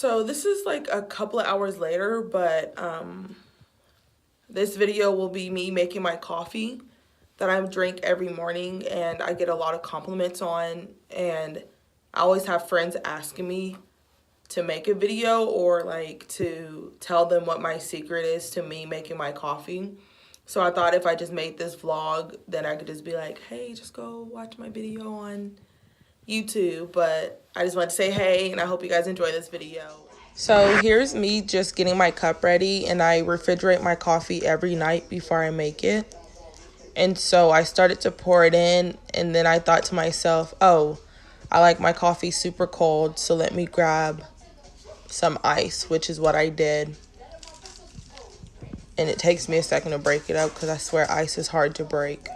So this is like a couple of hours later, but this video will be me making my coffee that I drink every morning and I get a lot of compliments on, and I always have friends asking me to make a video or like to tell them what my secret is to me making my coffee. So I thought if I just made this vlog, then I could just be like, hey, just go watch my video on YouTube. But I just wanted to say hey, and I hope you guys enjoy this video. So here's me just getting my cup ready, and I refrigerate my coffee every night before I make it. And so I started to pour it in, and then I thought to myself, oh, I like my coffee super cold, so let me grab some ice, which is what I did. And it takes me a second to break it up because I swear ice is hard to break.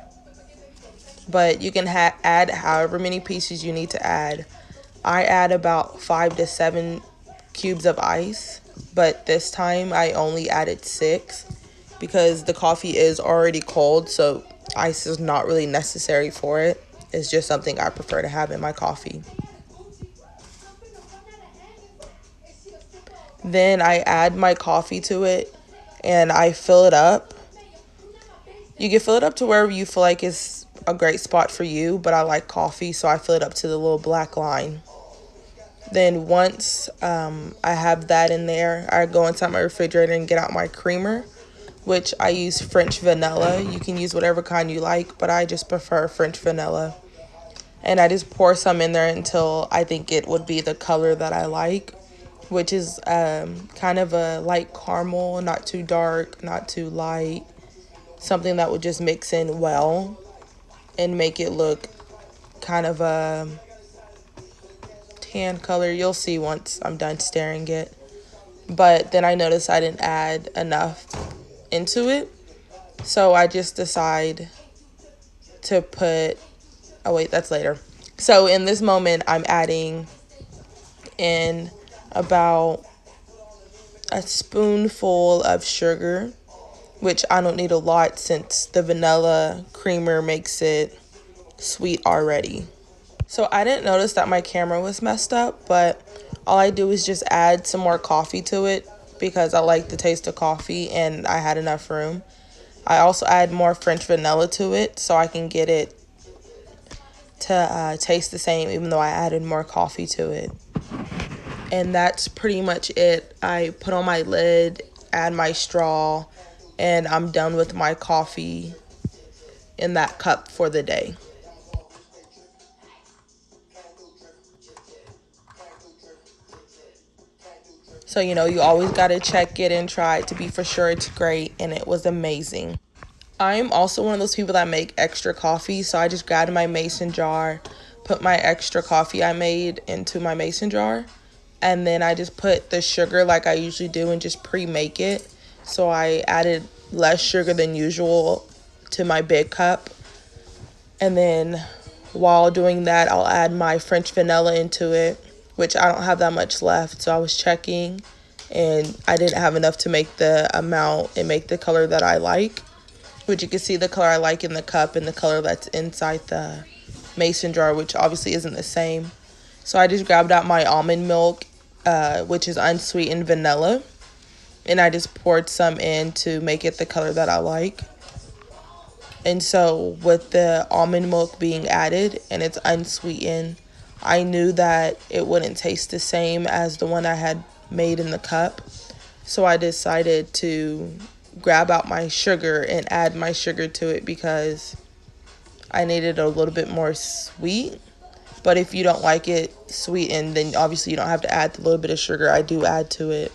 But you can add however many pieces you need to add. I add about 5 to 7 cubes of ice, but this time I only added 6 because the coffee is already cold, so ice is not really necessary for it. It's just something I prefer to have in my coffee. Then I add my coffee to it and I fill it up. You can fill it up to wherever you feel like is a great spot for you, but I like coffee, so I fill it up to the little black line. Then once I have that in there, I go inside my refrigerator and get out my creamer, which I use French vanilla. You can use whatever kind you like, but I just prefer French vanilla. And I just pour some in there until I think it would be the color that I like, which is kind of a light caramel, not too dark, not too light. Something that would just mix in well and make it look kind of a tan color. You'll see once I'm done stirring it. But then I noticed I didn't add enough into it, so I just decide to put, oh wait, that's later. So in this moment, I'm adding in about a spoonful of sugar, which I don't need a lot since the vanilla creamer makes it sweet already. So I didn't notice that my camera was messed up, but all I do is just add some more coffee to it because I like the taste of coffee and I had enough room. I also add more French vanilla to it so I can get it to taste the same even though I added more coffee to it. And that's pretty much it. I put on my lid, add my straw, and I'm done with my coffee in that cup for the day. So, you always got to check it and try it to be for sure it's great, and it was amazing. I'm also one of those people that make extra coffee, so I just grabbed my mason jar, put my extra coffee I made into my mason jar, and then I just put the sugar like I usually do and just pre-make it. So I added less sugar than usual to my big cup, and then while doing that, I'll add my French vanilla into it, which I don't have that much left, so I was checking, and I didn't have enough to make the amount and make the color that I like, which you can see the color I like in the cup and the color that's inside the mason jar, which obviously isn't the same. So I just grabbed out my almond milk, which is unsweetened vanilla, and I just poured some in to make it the color that I like. And so with the almond milk being added and it's unsweetened, I knew that it wouldn't taste the same as the one I had made in the cup. So I decided to grab out my sugar and add my sugar to it because I needed a little bit more sweet. But if you don't like it sweetened, then obviously you don't have to add the little bit of sugar I do add to it.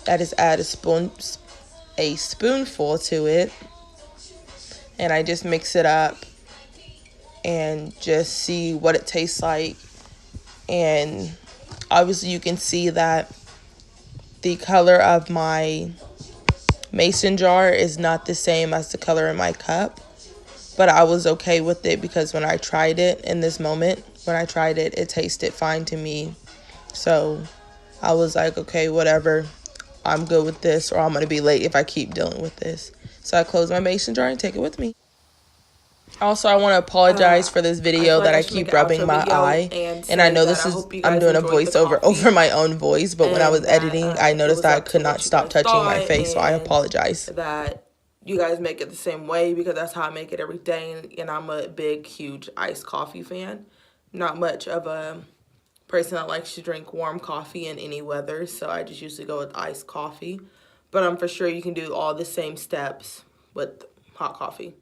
I just add a spoonful to it, and I just mix it up and just see what it tastes like. And obviously you can see that the color of my mason jar is not the same as the color in my cup, but I was okay with it because when I tried it in this moment, it tasted fine to me. So I was like, okay, whatever, I'm good with this, or I'm going to be late if I keep dealing with this. So I close my mason jar and take it with me. Also, I want to apologize for this video that I keep rubbing my eye. And I know I'm doing a voiceover over my own voice, but when I was editing, I noticed that I could not stop touching my face, so I apologize. That you guys make it the same way, because that's how I make it every day. And I'm a big, huge iced coffee fan. Not much of a person that likes to drink warm coffee in any weather, so I just usually go with iced coffee. But I'm for sure you can do all the same steps with hot coffee.